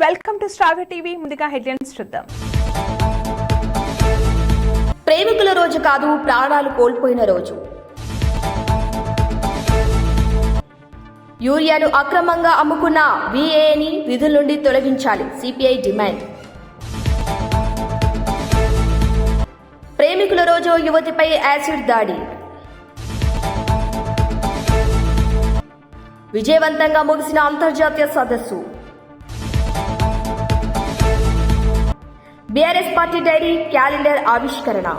Welcome to star TV. ముందుగా headlines చూద్దాం. ప్రేమికుల రోజు కాదు, ప్రాణాలు కోల్పోయిన రోజు. యూరియాను అక్రమంగా అమ్ముకున్న వీఏని విధుల నుండి తొలగించాలి, సిపిఐ డిమాండ్. ప్రేమికుల రోజు యువతిపై యాసిడ్ దాడి. విజయవంతంగా ముగిసిన అంతర్జాతీయ సదస్సు. బీఆర్ఎస్ పార్టీ డైరీ క్యాలెండర్ ఆవిష్కరణ.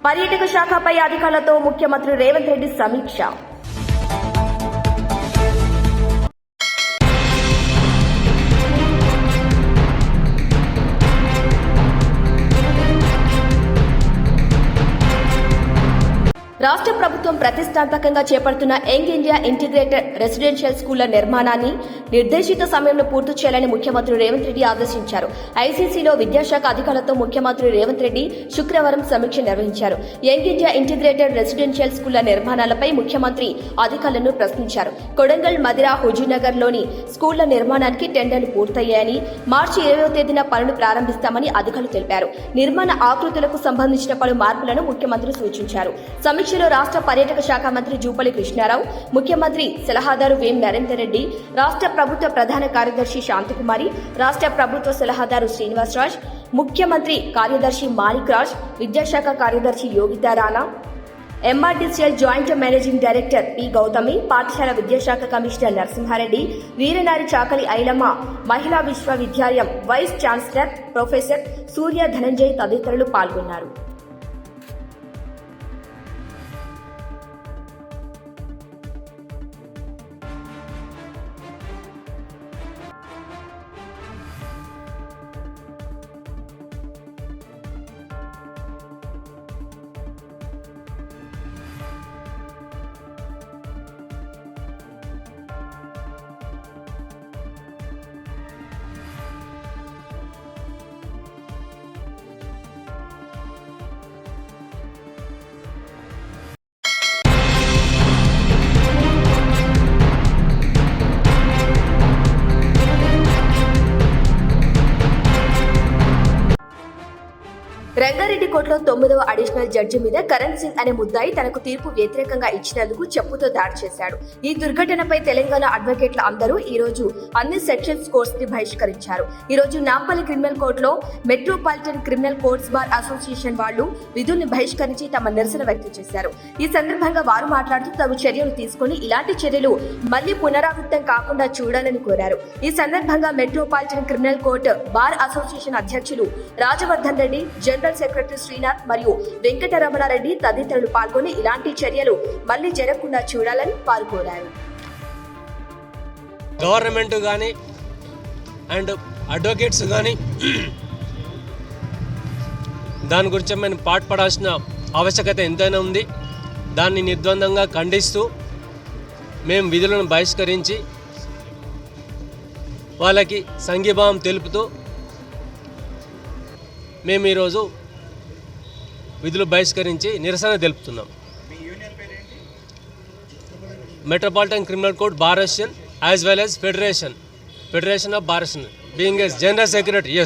పర్యాటక శాఖపై అధికారులతో ముఖ్యమంత్రి రేవంత్ రెడ్డి సమీక్ష. రాష్ట్ర ప్రభుత్వం ప్రతిష్టాత్మకంగా చేపడుతున్న యంగ్ ఇండియా ఇంటిగ్రేటెడ్ రెసిడెన్షియల్ స్కూళ్ల నిర్మాణాన్ని నిర్దేశిత సమయంలో పూర్తి చేయాలని ముఖ్యమంత్రి రేవంత్ రెడ్డి ఆదేశించారు. ఐసీసీలో విద్యాశాఖ అధికారులతో ముఖ్యమంత్రి రేవంత్ రెడ్డి శుక్రవారం సమీక్ష నిర్వహించారు. యంగ్ ఇండియా ఇంటిగ్రేటెడ్ రెసిడెన్షియల్ స్కూళ్ల నిర్మాణాలపై ముఖ్యమంత్రి అధికారులను ప్రశ్నించారు. కొడంగల్, మదిరా, హుజూర్నగర్ లోని స్కూళ్ల నిర్మాణానికి టెండర్లు పూర్తయ్యాయని, మార్చి 20వ తేదీన పనులు ప్రారంభిస్తామని అధికారులు తెలిపారు. నిర్మాణ ఆకృతులకు సంబంధించిన పలు మార్పులను ముఖ్యమంత్రి సూచించారు. సమీక్షలో రాష్ట్ర పర్యాటక శాఖ మంత్రి జూపల్లి కృష్ణారావు, ముఖ్యమంత్రి సలహాదారు వేం నరేందర్ రెడ్డి, రాష్ట్ర ప్రభుత్వ ప్రధాన కార్యదర్శి శాంతికుమారి, రాష్ట్ర ప్రభుత్వ సలహాదారు శ్రీనివాసరాజ్, ముఖ్యమంత్రి కార్యదర్శి మాణిక్ రాజ్, విద్యాశాఖ కార్యదర్శి Yogita Rana, MRDCL joint managing director P Gautami, పాఠశాల విద్యాశాఖ కమిషనర్ Narasimha Reddy, Veeranari Chakali Ailamma Mahila Vishwavidyalayam vice chancellor professor Surya Dhananjay తదితరులు పాల్గొన్నారు. రంగారెడ్డి కోర్టులో 9వ అడిషనల్ జడ్జి మీద కరణ్ సింగ్ అనే ముద్దాయి తనకు తీర్పు వ్యతిరేకంగా ఇచ్చినందుకు చెప్పుతో దాడి చేశాడు. ఈ దుర్ఘటనపై తెలంగాణ అడ్వకేట్ల అందరూ ఈ రోజు అన్ని సెక్షన్స్ కోర్ట్స్ ని బహిష్కరించారు. ఈ రోజు నాంపల్లి క్రిమినల్ కోర్టులో metropolitan criminal courts bar association వాళ్లు విధుల్ని బహిష్కరించి తమ నిరసన వ్యక్తం చేశారు. ఈ సందర్భంగా వారు మాట్లాడుతూ తగు చర్యలు తీసుకుని ఇలాంటి చర్యలు మళ్లీ పునరావృతం కాకుండా చూడాలని కోరారు. ఈ సందర్భంగా metropolitan criminal court bar association అధ్యక్షులు రాజవర్ధన్ రెడ్డి, జనరల్ సెక్రటరీ శ్రీనాథ్ మరియు వెంకటరమణారెడ్డి తదితరులు పాల్గొని ఇలాంటి చర్యలు మళ్లీ జరగకుండా చూడాలని వారు కోరారు. గవర్నమెంట్ కానీ అండ్ అడ్వకేట్స్ కానీ దాని గురించి మనం పాటుపడాల్సిన ఆవశ్యకత ఎంతైనా ఉంది. దాన్ని నిర్ద్వందంగా ఖండిస్తూ మేము విధులను బహిష్కరించి వాళ్ళకి సంఘీభావం తెలుపుతూ మేము ఈరోజు విధులు బహిష్కరించి నిరసన తెలుపుతున్నాం. Metropolitan criminal court bar association as well as federation of bar association being as general secretary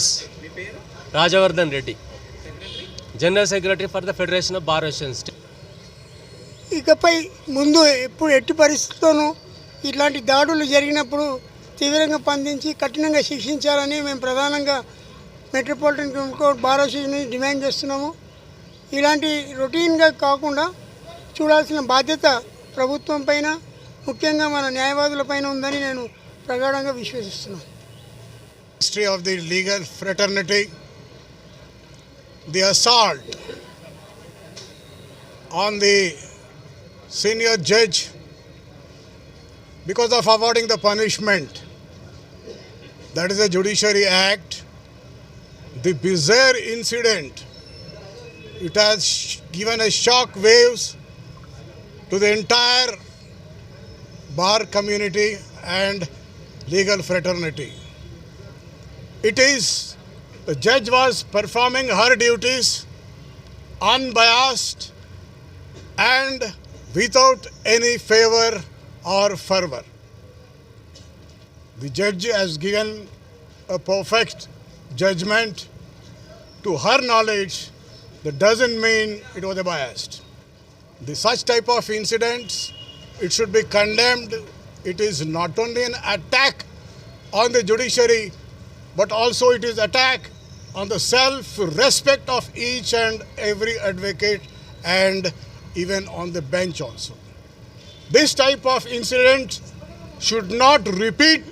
Rajavardhan Reddy, general secretary for the federation of bar association. ఇకపై ముందు ఎట్టి పరిస్థితుల్లోనూ ఇట్లాంటి దాడులు జరిగినప్పుడు తీవ్రంగా స్పందించి కఠినంగా శిక్షించాలని మేము ప్రధానంగా metropolitan criminal court bar association demand చేస్తున్నాము. ఇలాంటి రొటీన్గా కాకుండా చూడాల్సిన బాధ్యత ప్రభుత్వం పైన, ముఖ్యంగా మన న్యాయవాదుల పైన ఉందని నేను ప్రగాఢంగా విశ్వసిస్తున్నాను. History of the legal fraternity, the assault on the senior judge because of avoiding the punishment, that is a Judiciary Act. The bizarre incident, it has given a shock waves to the entire bar community and legal fraternity. It is, the judge was performing her duties unbiased and without any favor or fervor. the judge has given a perfect judgment to her knowledge, that doesn't mean it was biased. Such type of incidents, it should be condemned. It is not only an attack on the judiciary, but also it is attack on the self-respect of each and every advocate and even on the bench also. This type of incident should not repeat,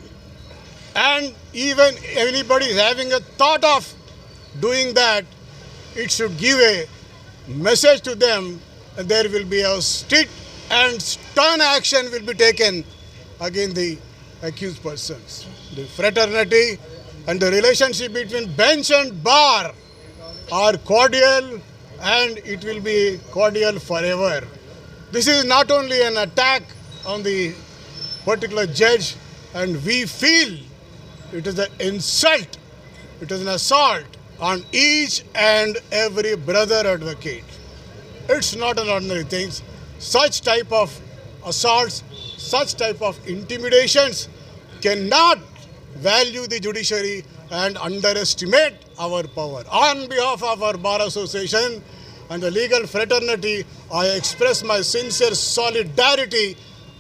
and even anybody is having a thought of doing that, it should give a message to them that there will be a strict and stern action will be taken against the accused persons. The fraternity and the relationship between bench and bar are cordial, and it will be cordial forever. This is not only an attack on the particular judge, and we feel it is an insult, it is an assault on each and every brother advocate. It's not an ordinary thing. Such type of assaults, such type of intimidations cannot value the judiciary and underestimate our power. On behalf of our Bar Association and the legal fraternity, I express my sincere solidarity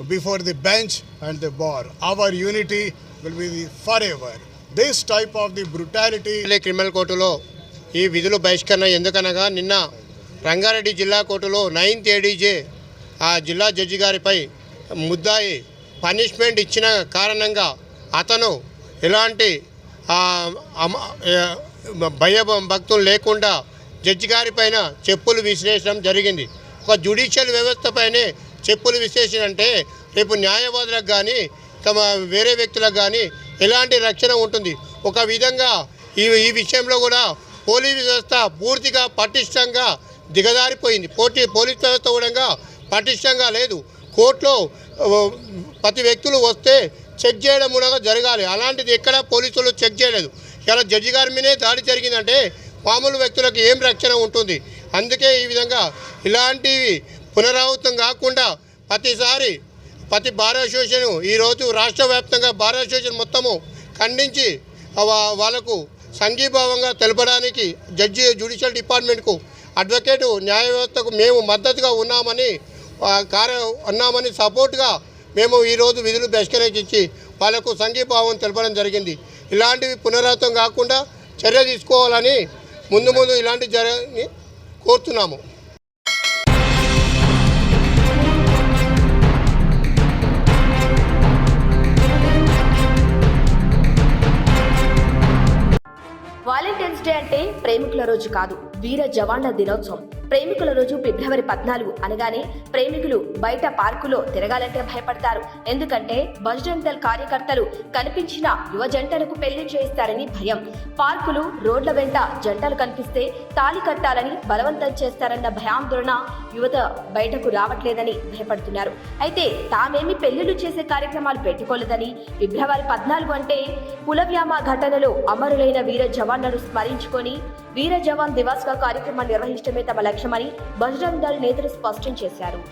before the bench and the bar. Our unity will be forever. This type of the brutality. Criminal కోర్టులో ఈ విధులు బహిష్కరణ ఎందుకనగా నిన్న రంగారెడ్డి జిల్లా కోర్టులో 9th ADJ ఆ జిల్లా జడ్జి గారిపై ముద్దాయి పనిష్మెంట్ ఇచ్చిన కారణంగా అతను ఎలాంటి భయభక్తులు లేకుండా జడ్జి గారి పైన చెప్పులు విశ్లేషణ జరిగింది. ఒక జ్యుడిషియల్ వ్యవస్థపైనే చెప్పులు విశ్లేషణ అంటే రేపు న్యాయవాదులకు కానీ తమ వేరే వ్యక్తులకు కానీ ఎలాంటి రక్షణ ఉంటుంది. ఒక విధంగా ఈ విషయంలో కూడా పోలీస్ వ్యవస్థ పూర్తిగా పటిష్టంగా దిగజారిపోయింది. పోలీస్ వ్యవస్థ కూడా పటిష్టంగా లేదు. కోర్టులో ప్రతి వ్యక్తులు వస్తే చెక్ చేయడం కూడా జరగాలి. అలాంటిది ఎక్కడ పోలీసులు చెక్ చేయలేదు. ఇలా జడ్జి గారి మీదే దాడి జరిగిందంటే మామూలు వ్యక్తులకు ఏం రక్షణ ఉంటుంది? అందుకే ఈ విధంగా ఇలాంటివి పునరావృతం కాకుండా ప్రతిసారి ప్రతి బార్ అసోసియేషన్ ఈరోజు రాష్ట్ర వ్యాప్తంగా బార్ అసోసియేషన్ మొత్తము ఖండించి వాళ్ళకు సంఘీభావంగా తెలపడానికి జ్యుడిషియల్ డిపార్ట్మెంట్కు అడ్వకేటు న్యాయ వ్యవస్థకు మేము మద్దతుగా ఉన్నామని సపోర్ట్గా మేము ఈరోజు విధులు బహిష్కరించి వాళ్ళకు సంఘీభావం తెలపడం జరిగింది. ఇలాంటివి పునరావృతం కాకుండా చర్య తీసుకోవాలని ముందు ఇలాంటి జరగని కోరుతున్నాము. వాలంటైన్స్ డే అంటే ప్రేమికుల రోజు కాదు, వీర జవాన్ల దినోత్సవం. ప్రేమికుల రోజు ఫిబ్రవరి 14 అనగానే ప్రేమికులు బయట పార్కులో తిరగాలంటే భయపడతారు. ఎందుకంటే బజరంగ్ దళ్ కార్యకర్తలు కనిపించిన యువ జంటలకు పెళ్లి చేయిస్తారని భయం. పార్కులు, రోడ్ల వెంట జంటలు కనిపిస్తే తాళి కట్టాలని బలవంతం చేస్తారన్న భయాందోళన యువత బయటకు రావట్లేదని భయపడుతున్నారు. అయితే తామేమి పెళ్లిళ్లు చేసే కార్యక్రమాలు పెట్టుకోలేదని, ఫిబ్రవరి 14 అంటే పులవ్యామ ఘటనలో అమరులైన వీర జవాన్లను స్మరించుకొని వీర జవాన్ దివాస్ గా కార్యక్రమాన్ని నిర్వహించడమే తమ లక్ష్యమని బజరంగ్ దళ్ నేతలు స్పష్టం చేశారు.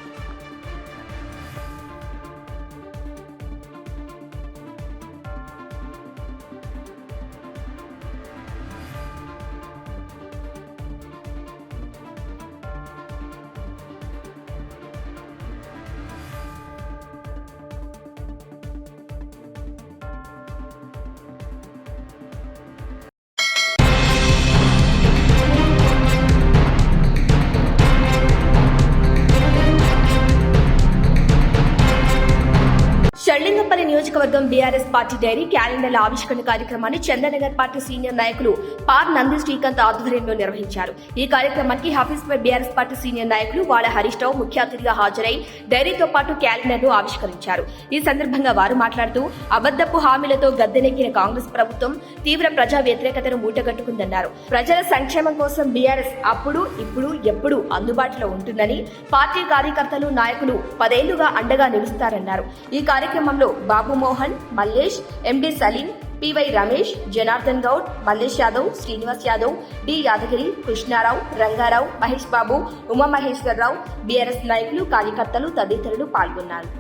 షర్లింగంపల్లి నియోజకవర్గం బీఆర్ఎస్ పార్టీ డైరీ క్యాలెండర్ల ఆవిష్కరణ కార్యక్రమాన్ని చంద్రనగర్ పార్టీ సీనియర్ నాయకులు పార్ నంది శ్రీకాంత్ ఆధ్వర్యంలో నిర్వహించారు. ఈ కార్యక్రమానికి హఫీజ్పై బీఆర్ఎస్ పార్టీ సీనియర్ నాయకులు వాడ హరీష్ రావు ముఖ్య అతిథిగా హాజరై డైరీతో పాటు క్యాలెండర్ను ఆవిష్కరించారు. ఈ సందర్భంగా వారు మాట్లాడుతూ అబద్ధపు హామీలతో గద్దెనెక్కిన కాంగ్రెస్ ప్రభుత్వం తీవ్ర ప్రజా వ్యతిరేకతను మూటగట్టుకుందన్నారు. ప్రజల సంక్షేమం కోసం బీఆర్ఎస్ అప్పుడు, ఇప్పుడు, ఎప్పుడు అందుబాటులో ఉంటుందని, పార్టీ కార్యకర్తలు, నాయకులు 10 ఏళ్లుగా అండగా నిలుస్తారన్నారు. ఈ కార్యక్రమంలో బాబు మోహన్, మల్లేష్, ఎండి Salim, PY Ramesh, Janardhan Goud, Mallesh Yadav, Srinivas Yadav, D Yadagiri, Krishnarao, Rangarao, Mahesh Babu, Umamaheswararao, BRS నాయకులు, కార్యకర్తలు తదితరులు పాల్గొన్నారు.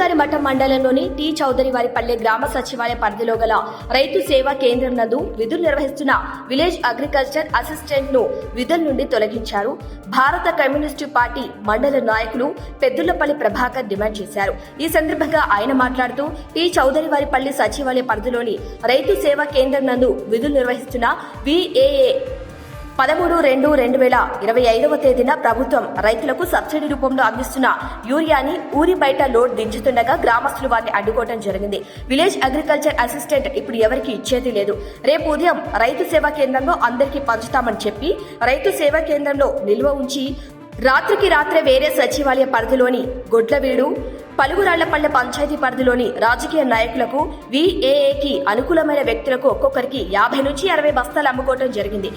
బ్రహ్మంగారి మఠం మండలంలోని టి చౌదరివారిపల్లె గ్రామ సచివాలయ పరిధిలో గల రైతు సేవా కేంద్రం నందు విధులు నిర్వహిస్తున్న విలేజ్ అగ్రికల్చర్ అసిస్టెంట్ ను విధుల నుండి తొలగించారు. భారత కమ్యూనిస్టు పార్టీ మండల నాయకులు పెద్దులపల్లి ప్రభాకర్ డిమాండ్ చేశారు. ఈ సందర్భంగా ఆయన మాట్లాడుతూ టి చౌదరివారిపల్లి సచివాలయ పరిధిలోని రైతు సేవా కేంద్రం నందు విధులు నిర్వహిస్తున్న VAA 13/2/2025 తేదీన ప్రభుత్వం రైతులకు సబ్సిడీ రూపంలో అందిస్తున్న యూరియాని ఊరి బయట లోడ్ దించుతుండగా గ్రామస్తులు వారిని అడ్డుకోవడం జరిగింది. విలేజ్ అగ్రికల్చర్ అసిస్టెంట్ ఇప్పుడు ఎవరికి ఇచ్చేది లేదు. రేపు ఉదయం రైతు సేవా కేంద్రంలో అందరికీ పంచుతామని చెప్పి రైతు సేవా కేంద్రంలో నిల్వ ఉంచి రాత్రికి రాత్రే వేరే సచివాలయ పరిధిలోని గొడ్లవీడు పలుగురాళ్లపల్లె పంచాయతీ పరిధిలోని రాజకీయ నాయకులకు VAAకి అనుకూలమైన వ్యక్తులకు ఒక్కొక్కరికి 50 నుంచి 60 బస్తాలు అమ్ముకోవడం జరిగింది.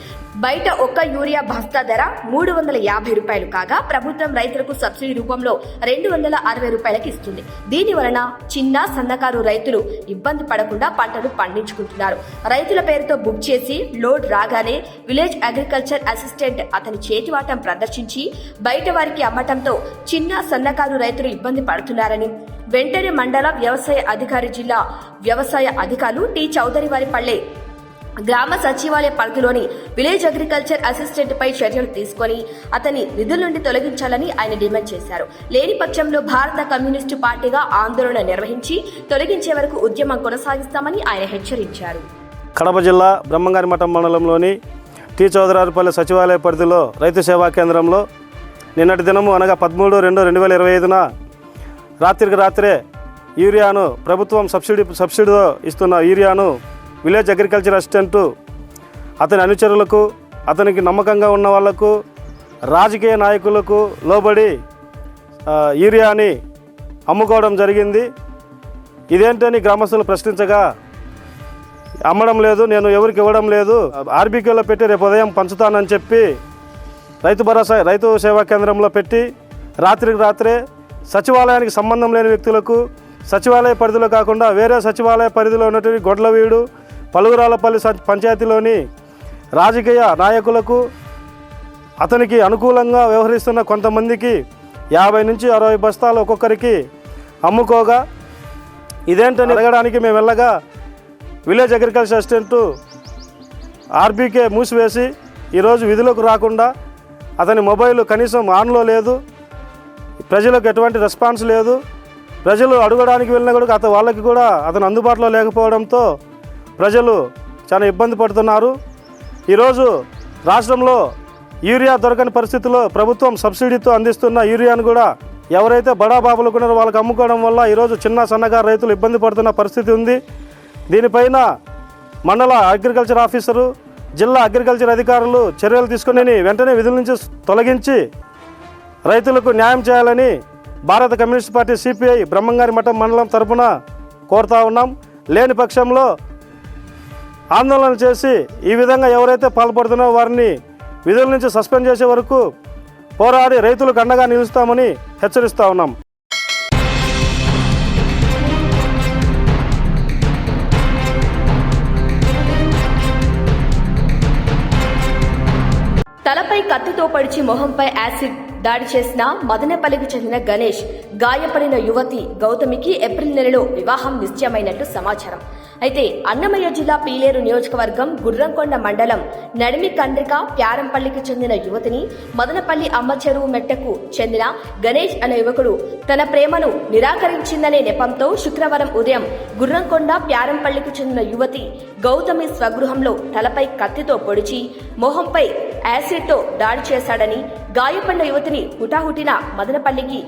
బయట ఒక్క యూరియా బస్తా ధర 350 రూపాయలు కాగా ప్రభుత్వం రైతులకు సబ్సిడీ రూపంలో 260 రూపాయలకి ఇస్తుంది. దీని వలన చిన్న సన్నకారు రైతులు ఇబ్బంది పడకుండా పంటలు పండించుకుంటున్నారు. రైతుల పేరుతో బుక్ చేసి లోడ్ రాగానే విలేజ్ అగ్రికల్చర్ అసిస్టెంట్ అతని చేతివాటం ప్రదర్శించి బయట వారికి అమ్మటంతో చిన్న సన్నకారు రైతులు ఇబ్బంది పడుతున్నారని వెంటనే మండల వ్యవసాయ అధికారి జిల్లా వ్యవసాయ అధికారులు టి చౌదరివారిపల్లె గ్రామ సచివాలయ పరిధిలోని విలేజ్ అగ్రికల్చర్ అసిస్టెంట్ పై చర్యలు తీసుకుని అతని విధుల నుండి తొలగించాలని ఆయన డిమాండ్ చేశారు. లేని పక్షంలో భారత కమ్యూనిస్టు పార్టీగా ఆందోళన నిర్వహించి తొలగించే వరకు ఉద్యమం కొనసాగిస్తామని ఆయన హెచ్చరించారు. కడప జిల్లా బ్రహ్మంగారి మఠం మండలంలోని టి చౌదరివారిపల్లె సచివాలయ పరిధిలో రైతు సేవా కేంద్రంలో నిన్నటి దినము అనగా 13/2/2025న రాత్రికి రాత్రే యూరియాను ప్రభుత్వం సబ్సిడీతో ఇస్తున్న యూరియాను విలేజ్ అగ్రికల్చర్ అసిస్టెంటు అతని అనుచరులకు అతనికి నమ్మకంగా ఉన్న వాళ్లకు రాజకీయ నాయకులకు లోబడి యూరియాని అమ్ముకోవడం జరిగింది. ఇదేంటని గ్రామస్తులు ప్రశ్నించగా అమ్మడం లేదు, నేను ఎవరికి ఇవ్వడం లేదు, RBKలో పెట్టి రేపు ఉదయం పంచుతానని చెప్పి రైతు సేవా కేంద్రంలో పెట్టి రాత్రికి రాత్రే సచివాలయానికి సంబంధం లేని వ్యక్తులకు సచివాలయ పరిధిలో కాకుండా వేరే సచివాలయ పరిధిలో ఉన్నటువంటి గొడ్లవీడు పలుగురాలపల్లి పంచాయతీలోని రాజకీయ నాయకులకు అతనికి అనుకూలంగా వ్యవహరిస్తున్న కొంతమందికి 50 నుంచి 60 బస్తాలు ఒక్కొక్కరికి అమ్ముకోగా ఇదేంటని అడగడానికి మేము వెళ్ళగా విలేజ్ అగ్రికల్చర్ అసిస్టెంటు RBK మూసివేసి ఈరోజు విధులకు రాకుండా అతని మొబైల్ కనీసం ఆన్లో లేదు, ప్రజలకు ఎటువంటి రెస్పాన్స్ లేదు. ప్రజలు అడగడానికి వెళ్ళినా కూడా వాళ్ళకి కూడా అతను అందుబాటులో లేకపోవడంతో ప్రజలు చాలా ఇబ్బంది పడుతున్నారు. ఈరోజు రాష్ట్రంలో యూరియా దొరకని పరిస్థితుల్లో ప్రభుత్వం సబ్సిడీతో అందిస్తున్న యూరియాను కూడా ఎవరైతే బడా బాబులు ఉన్నారో వాళ్ళకి అమ్ముకోవడం వల్ల ఈరోజు చిన్న సన్నకారు రైతులు ఇబ్బంది పడుతున్న పరిస్థితి ఉంది. దీనిపైన మండల అగ్రికల్చర్ ఆఫీసరు, జిల్లా అగ్రికల్చర్ అధికారులు చర్యలు తీసుకుని వెంటనే విధుల నుంచి తొలగించి రైతులకు న్యాయం చేయాలని భారత కమ్యూనిస్ట్ పార్టీ CPI బ్రహ్మంగారి మఠం మండలం తరఫున కోరుతా ఉన్నాం. లేని పక్షంలో ఆందోళన చేసి ఈ విధంగా ఎవరైతే పాల్పడుతున్నారో వారిని విధుల నుంచి సస్పెండ్ చేసే వరకు పోరాడి రైతులకు అండగా నిలుస్తామని హెచ్చరిస్తా ఉన్నాం. తలపై కత్తితో పడిచి మొహంపై యాసిడ్ దాడి చేసిన మదనపల్లికి చెందిన గణేష్, గాయపడిన యువతి గౌతమికి ఏప్రిల్ నెలలో వివాహం నిశ్చయమైనట్టు సమాచారం. అయితే అన్నమయ్య జిల్లా పీలేరు నియోజకవర్గం గుర్రంకొండ మండలం నడిమి కండ్రిక ప్యారంపల్లికి చెందిన యువతిని మదనపల్లి అమ్మ చెరువు మెట్టకు చెందిన గణేష్ అనే యువకుడు తన ప్రేమను నిరాకరించిందనే నెపంతో శుక్రవారం ఉదయం గుర్రంకొండ ప్యారంపల్లికి చెందిన యువతి గౌతమి స్వగృహంలో తలపై కత్తితో పొడిచి మొహంపై యాసిడ్తో దాడి చేశాడని, గాయపడిన యువతిని హుటాహుటిన మదనపల్లికి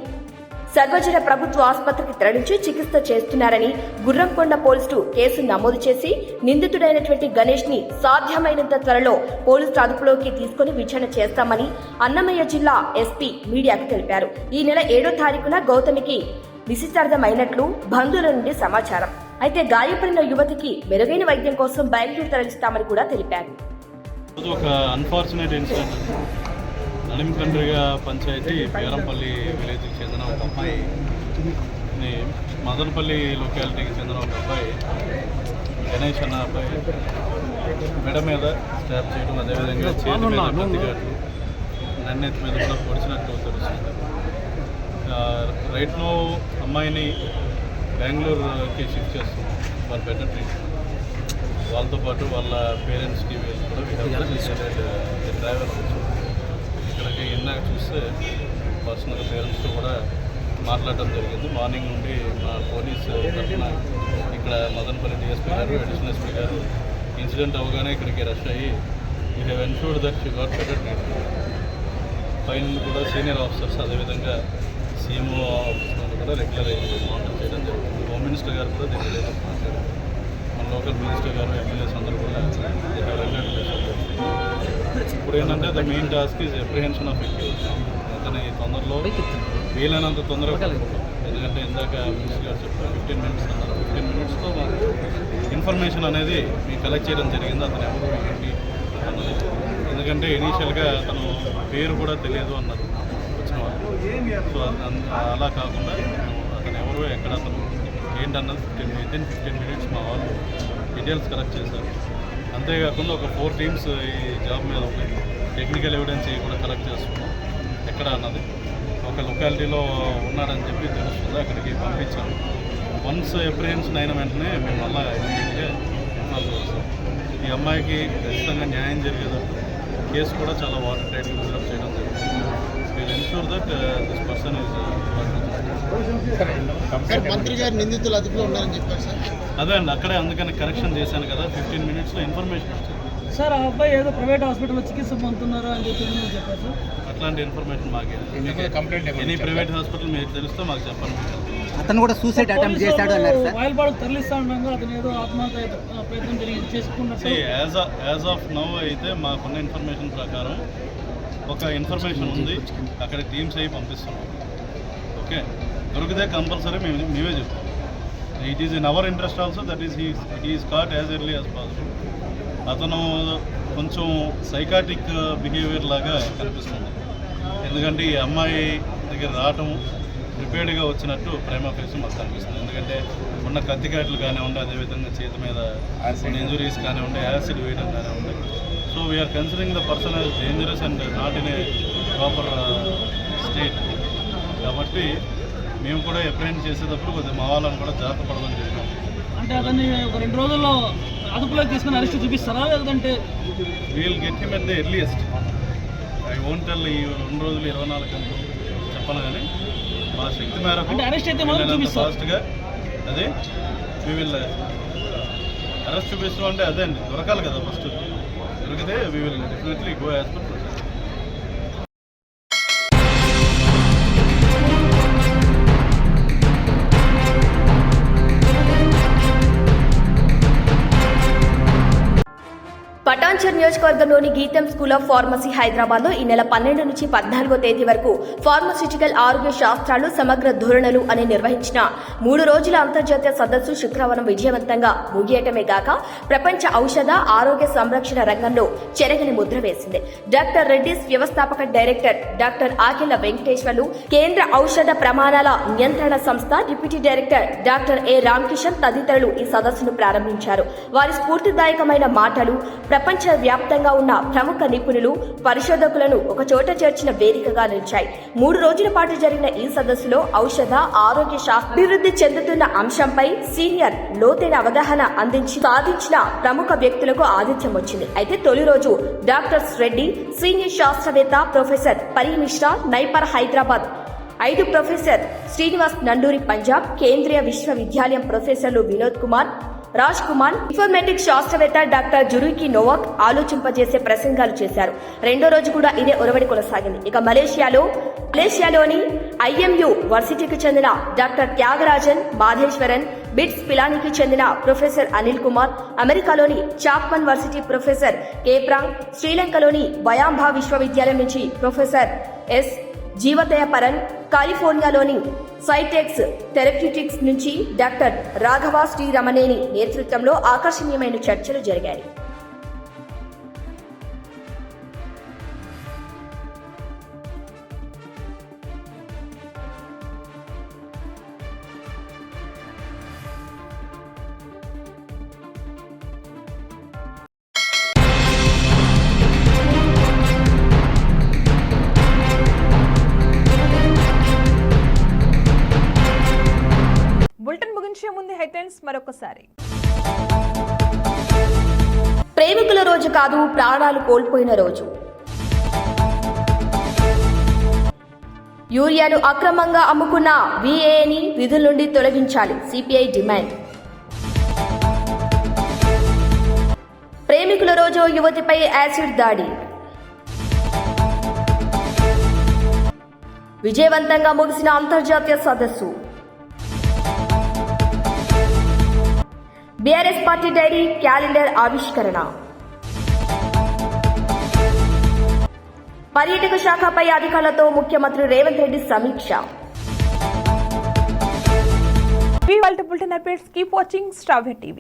సర్వజన ప్రభుత్వ ఆసుపత్రికి తరలించి చికిత్స చేస్తున్నారని గుర్రంకొండ పోలీసులు కేసు నమోదు చేసి నిందితుడైనటువంటి గణేష్ ని సాధ్యమైనంత త్వరలో పోలీసులు అదుపులోకి తీసుకుని విచారణ చేస్తామని అన్నమయ్య జిల్లా SP మీడియాకు తెలిపారు. ఈ నెల 7వ తారీఖున గౌతమికి నిశ్చితార్థమైనట్లు బంధువుల నుండి సమాచారం. అయితే గాయపడిన యువతికి మెరుగైన వైద్యం కోసం బెంగళూరు తరలిస్తామని కూడా తెలిపారు. ఒక అన్ఫార్చునేట్ ఇన్సిడెంట్. నడిమికండ్రిగా పంచాయతీ పేరంపల్లి విలేజ్కి చెందిన ఒక అబ్బాయిని మదనపల్లి లొకాలిటీకి చెందిన ఒక అబ్బాయి గణేష్ అన్న అబ్బాయి మెడ మీద స్టాప్ చేయడం, అదేవిధంగా చేతి మీద కత్తిగాట్లు, నన్నెత్తి మీద కూడా పొడిచినట్టు తెలుస్తుంది. రైట్ నో అమ్మాయిని బెంగళూరుకి షిఫ్ట్ చేస్తున్నాం ఫర్ బెటర్ ట్రీట్మెంట్. వాళ్ళతో పాటు వాళ్ళ పేరెంట్స్కి వీళ్ళు కూడా డ్రైవర్ ఇక్కడికి ఇందాక చూస్తే పర్సనల్ పేరెంట్స్తో కూడా మాట్లాడడం జరిగింది. మార్నింగ్ నుండి మా పోలీస్ తరఫున ఇక్కడ మదనపల్లి డిఎస్పీ గారు, అడిషనల్ ఎస్పీ గారు ఇన్సిడెంట్ అవగానే ఇక్కడికి రష్ అయ్యి we have ensured that she got better treatment. పైన కూడా సీనియర్ ఆఫీసర్స్ అదేవిధంగా సీఎంఓ ఆఫీస్ నుండి కూడా రెగ్యులర్ మానిటర్ చేయడం జరుగుతుంది. హోమ్ మినిస్టర్ గారు కూడా దీని మీద మాట్లాడారు. మన లోకల్ మినిస్టర్ గారు, ఎమ్మెల్యేస్ అందరూ కూడా ఇప్పుడు ఏంటంటే the main task is apprehension of accused. అతని తొందరలో వీలైనంత తొందరగా కలుపుకుంటాం. ఎందుకంటే ఇందాక మినిస్టర్ గారు చెప్పారు 15 minutes అన్నారు. 15 minutesలో ఇన్ఫర్మేషన్ అనేది మీకు కలెక్ట్ చేయడం జరిగింది. అతను ఎవరు ఏంటి అన్నది. ఎందుకంటే ఇనీషియల్గా అతను పేరు కూడా తెలియదు అన్నారు వచ్చిన వాళ్ళు. సో అలా కాకుండా అతను ఎవరు, ఎక్కడ అతను ఏంటన్నది 15 minutes మా వాళ్ళు డీటెయిల్స్ కలెక్ట్ చేశారు. అంతేకాకుండా ఒక 4 teams ఈ జాబ్ మీద ఉన్నాయి. టెక్నికల్ ఎవిడెన్స్ కూడా కలెక్ట్ చేస్తున్నాం. ఎక్కడ అన్నది ఒక లొకాలిటీలో ఉన్నాడని చెప్పి తెలుస్తుంది, అక్కడికి పంపించాము. వన్స్ అప్రిహెన్షన్ అయిన వెంటనే మేము మళ్ళీ ఇమీడియట్గా ఇన్ఫార్మ్ చేస్తాం. ఈ అమ్మాయికి ఖచ్చితంగా న్యాయం జరిగేటప్పుడు కేసు కూడా చాలా వాటర్ టైట్గా బిల్డప్ చేయడం జరుగుతుంది. Will ensure that this person is మంత్రి గారు నిందితులు అదుపులో ఉన్నారని చెప్పారు సార్. అదే అండి, అక్కడే అందుకని కరెక్షన్ చేశాను కదా. 15 minutesలో ఇన్ఫర్మేషన్ వచ్చింది సార్. ఆ అబ్బాయి ఏదో ప్రైవేట్ హాస్పిటల్లో చికిత్స పొందుతున్నారా అని చెప్పి చెప్పారు సార్. అట్లాంటి ఇన్ఫర్మేషన్ మాకే ఎనీ ప్రైవేట్ హాస్పిటల్ మీకు తెలుస్తే మాకు చెప్పండి. అతను కూడా సూసైడ్ అటెంప్ట్ చేశాడు అన్నారు సార్. వాయిల్పాడు తరలిస్తా ఉండగా అతను ఏదో ఆత్మహత్య ప్రయత్నం చేసుకున్నట్టు. యాజ్ ఆఫ్ నౌ అయితే మాకున్న ఇన్ఫర్మేషన్ ప్రకారం ఒక ఇన్ఫర్మేషన్ ఉంది, అక్కడ టీమ్స్ అయ్యి పంపిస్తున్నాం. ఓకే, దొరికితే కంపల్సరీ మేమే చెప్తాం. It is in our interest also that is he is caught as early as possible. అతను కొంచెం సైకాటిక్ బిహేవియర్ లాగా కనిపిస్తుంది. ఎందుకంటే ఈ అమ్మాయి దగ్గర రావటం ప్రిపేర్డ్గా వచ్చినట్టు ప్రైమా ఫేస్ మాకు కనిపిస్తుంది. ఎందుకంటే ఉన్న కత్తికాట్లు కానివ్వండి, అదేవిధంగా చేతి మీద ఇంజురీస్ కానివ్వండి, యాసిడ్ వేయడం కానివ్వండి. So we're considering the person as dangerous and not in a proper state. కాబట్టి మేము కూడా అప్రెంట్ చేసేటప్పుడు కొద్దిగా మా వాళ్ళని కూడా జాగ్రత్త పడమని చెప్పాం. అంటే అతన్ని ఒక 2 రోజుల్లో అదుపులోకి తీసుకుని అరెస్ట్ చూపిస్తారా, లేదంటే we'll get him at the earliest. I won't tell ఈ 2 రోజులు 24 గంటలు చెప్పను, కానీ మా శక్తి మేరకు అరెస్ట్ అయితే ఫాస్ట్గా అదే వీ విల్ అరెస్ట్ చూపిస్తాం. అంటే అదే అండి, దొరకాలి కదా ఫస్ట్. దొరికితే we will definitely go as per procedure. Patancheru నియోజకవర్గంలోని గీతం స్కూల్ ఆఫ్ ఫార్మసీ హైదరాబాద్లో ఈ నెల 12 నుంచి 14వ తేదీ వరకు ఫార్మస్యూటికల్ ఆరోగ్య శాస్త్రాలు సమగ్ర ధోరణులు అని నిర్వహించిన 3 రోజుల అంతర్జాతీయ సదస్సు శుక్రవారం విజయవంతంగా ముగియటమే గాక ప్రపంచ ఔషధ ఆరోగ్య సంరక్షణ రంగంలో చెరగని ముద్ర వేసింది. డాక్టర్ రెడ్డిస్ వ్యవస్థాపక డైరెక్టర్ డాక్టర్ ఆకెళ్ల వెంకటేశ్వర్లు, కేంద్ర ఔషధ ప్రమాణాల నియంత్రణ సంస్థ డిప్యూటీ డైరెక్టర్ డాక్టర్ ఏ రామకిషన్ తదితరులు ఈ సదస్సును ప్రారంభించారు. వారి స్ఫూర్తిదాయకమైన మాటలు ప్రపంచ వ్యాప్తంగా ఉన్న ప్రముఖ నిపుణులు, పరిశోధకులను ఒకచోట చేర్చిన వేదికగా నిలిచాయి. 3 రోజుల పాటు జరిగిన ఈ సదస్సులో ఔషధ ఆరోగ్య శాస్త్ర అభివృద్ధి చెందుతున్న అంశంపై సీనియర్ లోతైన అవగాహన అందించి సాధించిన ప్రముఖ వ్యక్తులకు ఆతిథ్యం వచ్చింది. అయితే తొలి రోజు డాక్టర్స్ రెడ్డి, సీనియర్ శాస్త్రవేత్త ప్రొఫెసర్ పరి మిశ్రా, నైపర్ హైదరాబాద్ 5 ప్రొఫెసర్ శ్రీనివాస్ నండూరి పంజాబ్, కేంద్రీయ విశ్వవిద్యాలయం ప్రొఫెసర్లు వినోద్ కుమార్, రాజ్ కుమార్, ఇన్ఫర్మేటిక్స్ శాస్త్రవేత్త డాక్టర్ జురుకి నోవాక్ ఆలోచింపజేసే ప్రసంగాలు చేశారు. 2వ రోజు కూడా ఇదే ఒరవడి కొనసాగింది. ఇక మలేషియాలోని ఐఎంయు వర్సిటీకి చెందిన డాక్టర్ త్యాగరాజన్ మాధేశ్వరన్, బిట్స్ పిలానికి చెందిన ప్రొఫెసర్ అనిల్ కుమార్, అమెరికాలోని చాప్మన్ వర్సిటీ ప్రొఫెసర్ కేప్రాంగ్, శ్రీలంకలోని వయాంభా విశ్వవిద్యాలయం నుంచి ప్రొఫెసర్ ఎస్ జీవదయపరన్, కాలిఫోర్నియాలోని సైటెక్స్ థెరప్యూటిక్స్ నుంచి డాక్టర్ రాఘవ శ్రీరమణేని నేతృత్వంలో ఆకర్షణీయమైన చర్చలు జరిగాయి. బులెటిన్ ముగించే ముందు హెడ్లైన్స్ మరొకసారి. ప్రేమికుల రోజు కాదు, ప్రాణాలు కోల్పోయిన రోజు. యూరియాను అక్రమంగా అమ్ముకున్న వీఏని విధుల నుండి తొలగించాలి, సిపిఐ డిమాండ్. ప్రేమికుల రోజు యువతిపై యాసిడ్ దాడి. విజయవంతంగా ముగిసిన అంతర్జాతీయ సదస్సు. బీఆర్ఎస్ పార్టీ డైరీ క్యాలెండర్ ఆవిష్కరణ. పర్యాటక శాఖపై అధికారులతో ముఖ్యమంత్రి రేవంత్ రెడ్డి సమీక్ష. We want to build an updates. Keep watching Star TV.